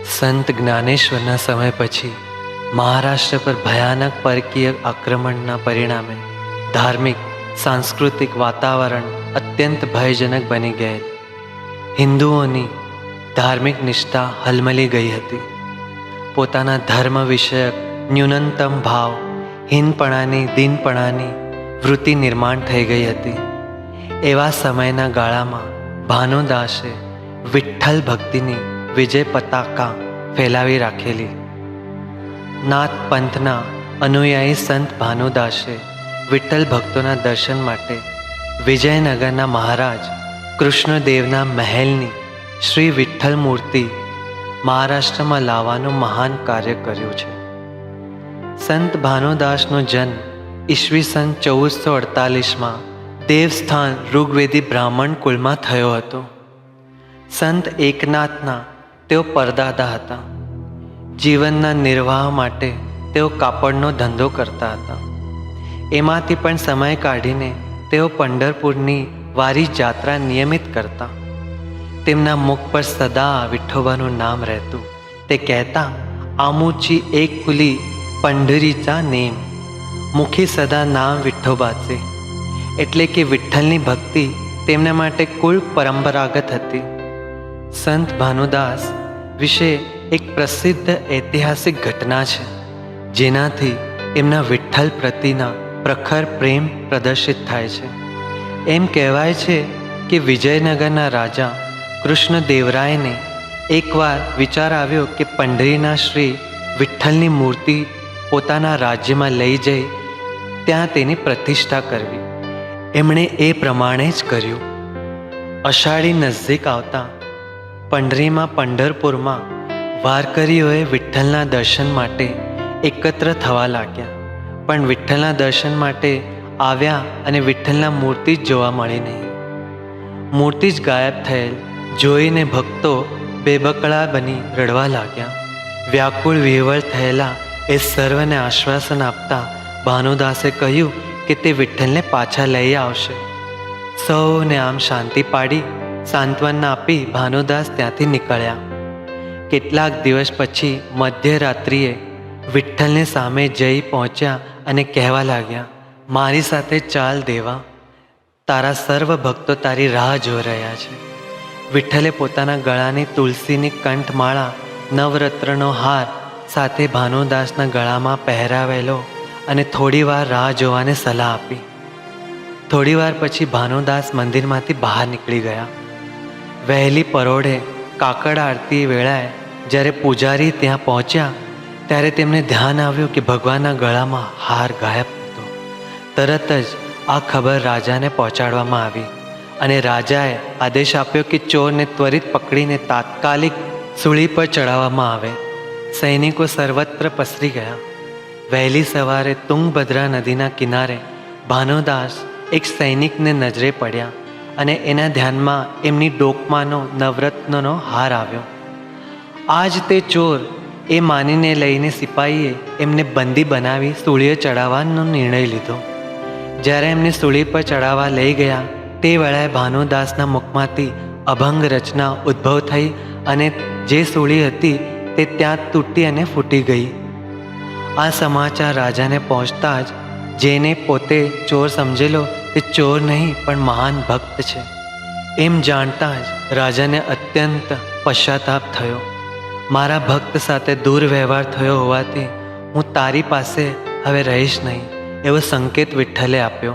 સંત જ્ઞાનેશ્વરના સમય પછી મહારાષ્ટ્ર પર ભયાનક પરકીય આક્રમણના પરિણામે ધાર્મિક સાંસ્કૃતિક વાતાવરણ અત્યંત ભયજનક બની ગયેલ. હિન્દુઓની ધાર્મિક નિષ્ઠા હલમલી ગઈ હતી. પોતાના ધર્મ વિષયક ન્યૂનતમ ભાવ, હીનપણાની દીનપણાની વૃત્તિ નિર્માણ થઈ ગઈ હતી. એવા સમયના ગાળામાં ભાનુદાસે વિઠ્ઠલ ભક્તિની વિજય પતાકા ફેલાવી રાખેલી. નાથ પંથના અનુયાયી સંત ભાનુદાસે વિઠ્ઠલ ભક્તોના દર્શન માટે વિજયનગરના મહારાજ કૃષ્ણદેવના મહેલની શ્રી વિઠ્ઠલ મૂર્તિ મહારાષ્ટ્રમાં લાવવાનું મહાન કાર્ય કર્યું છે. સંત ભાનુદાસનો જન્મ ઈસવીસન 1448માં દેવસ્થાન ઋગ્વેદી બ્રાહ્મણ કુળમાં થયો હતો. સંત એકનાથના તેઓ પરદાદા હતા. જીવનના નિર્વાહ માટે તેઓ કાપડનો ધંધો કરતા હતા. એમાંથી પણ સમય કાઢીને તેઓ પંઢરપુરની વારી જાત્રા નિયમિત કરતા. તેમના મુખ પર સદા વિઠ્ઠોબાનું નામ રહેતું. તે કહેતા, આમુચી એક કુલી પંઢરીचा नेम, મુખી સદા નામ વિઠ્ઠોબાचे. એટલે કે વિઠ્ઠલની ભક્તિ તેમના માટે કુલ પરંપરાગત હતી. સંત ભાનુદાસ વિશે એક પ્રસિદ્ધ ઐતિહાસિક ઘટના છે, જેનાથી એમના વિઠ્ઠલ પ્રતિના પ્રખર પ્રેમ પ્રદર્શિત થાય છે. એમ કહેવાય છે કે વિજયનગરના રાજા કૃષ્ણદેવરાયને એકવાર વિચાર આવ્યો કે પંઢરીના શ્રી વિઠ્ઠલની મૂર્તિ પોતાના રાજ્યમાં લઈ જઈ ત્યાં તેની પ્રતિષ્ઠા કરવી. એમણે એ પ્રમાણે જ કર્યું. અષાઢી નજીક આવતા પંઢરીમાં પંઢરપુરમાં વારકરીઓએ વિઠ્ઠલના દર્શન માટે એકત્ર થવા લાગ્યા. પણ વિઠ્ઠલના દર્શન માટે આવ્યા અને વિઠ્ઠલના મૂર્તિ જ જોવા મળી નહીં. મૂર્તિ જ ગાયબ થયેલ જોઈને ભક્તો બેબકળા બની રડવા લાગ્યા. વ્યાકુળ વિહવળ થયેલા એ સર્વને આશ્વાસન આપતા ભાનુદાસે કહ્યું કે તે વિઠ્ઠલને પાછા લઈ આવશે. સૌને આમ શાંતિ પાડી સાંત્વના આપી ભાનુદાસ ત્યાંથી નીકળ્યા. કેટલાક દિવસ પછી મધ્યરાત્રિએ વિઠ્ઠલને સામે જઈ પહોંચ્યા અને કહેવા લાગ્યા, મારી સાથે ચાલ દેવા, તારા સર્વ ભક્તો તારી રાહ જોઈ રહ્યા છે. વિઠ્ઠલે પોતાના ગળાની તુલસીની કંઠમાળા નવરત્નનો હાર સાથે ભાનુદાસના ગળામાં પહેરાવેલો અને થોડીવાર રાહ જોવાને સલાહ આપી. થોડીવાર પછી ભાનુદાસ મંદિરમાંથી બહાર નીકળી ગયા. વહેલી પરોઢે કાકડ આરતી વેળાએ જ્યારે પૂજારી ત્યાં પહોંચ્યા ત્યારે તેમને ધ્યાન આવ્યું કે ભગવાનના ગળામાં હાર ગાયબ હતો. તરત જ આ ખબર રાજાને પહોંચાડવામાં આવી અને રાજાએ આદેશ આપ્યો કે ચોરને ત્વરિત પકડીને તાત્કાલિક સૂળી પર ચડાવવામાં આવે. સૈનિકો સર્વત્ર પસરી ગયા. વહેલી સવારે તુંગભદ્રા નદીના કિનારે ભાનુદાસ એક સૈનિકને નજરે પડ્યા અને એના ધ્યાનમાં એમની ડોકમાંનો નવરત્નનો હાર આવ્યો. આજ તે ચોર એ માનીને લઈને સિપાહીએ એમને બંદી બનાવી સૂળીએ ચડાવવાનો નિર્ણય લીધો. જ્યારે એમને સૂળી પર ચડાવવા લઈ ગયા તે વેળાએ ભાનુદાસના મુખમાંથી અભંગ રચના ઉદ્ભવ થઈ અને જે સૂળી હતી તે ત્યાં તૂટી અને ફૂટી ગઈ. આ સમાચાર રાજાને પહોંચતા જ જેને પોતે ચોર સમજેલો તે ચોર નહીં પણ મહાન ભક્ત છે એમ જાણતા જ રાજાને અત્યંત પશ્ચાતાપ થયો. મારા ભક્ત સાથે દુર્વ્યવહાર થયો હોવાથી હું તારી પાસે હવે રહીશ નહીં એવો સંકેત વિઠ્ઠલે આપ્યો.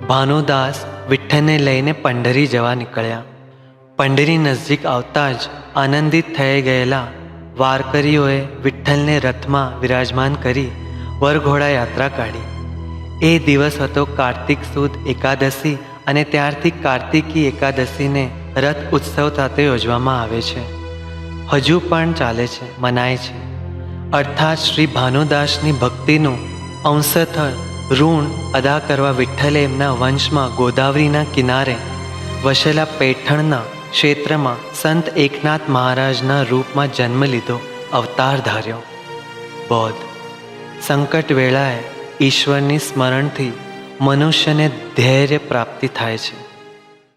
ભાનુદાસ વિઠ્ઠલને લઈને પંઢરી જવા નીકળ્યા. પંઢરી નજીક આવતા જ આનંદિત થઈ ગયેલા વારકરીઓએ વિઠ્ઠલને રથમાં વિરાજમાન કરી વરઘોડા યાત્રા કાઢી. એ દિવસ હતો કાર્તિક સુદ એકાદશી અને ત્યારથી કાર્તિકી એકાદશીને રથ ઉત્સવ સાથે યોજવામાં આવે છે. હજુ પણ ચાલે છે, મનાય છે. અર્થાત શ્રી ભાનુદાસની ભક્તિનું અંશતઃ ઋણ અદા કરવા વિઠ્ઠલે એમના વંશમાં ગોદાવરીના કિનારે વસેલા પૈઠણના ક્ષેત્રમાં સંત એકનાથ મહારાજના રૂપમાં જન્મ લીધો, અવતાર ધાર્યો. બોધ સંકટ વેળાએ ઈશ્વરની સ્મરણથી મનુષ્યને ધૈર્ય પ્રાપ્તિ થાય છે.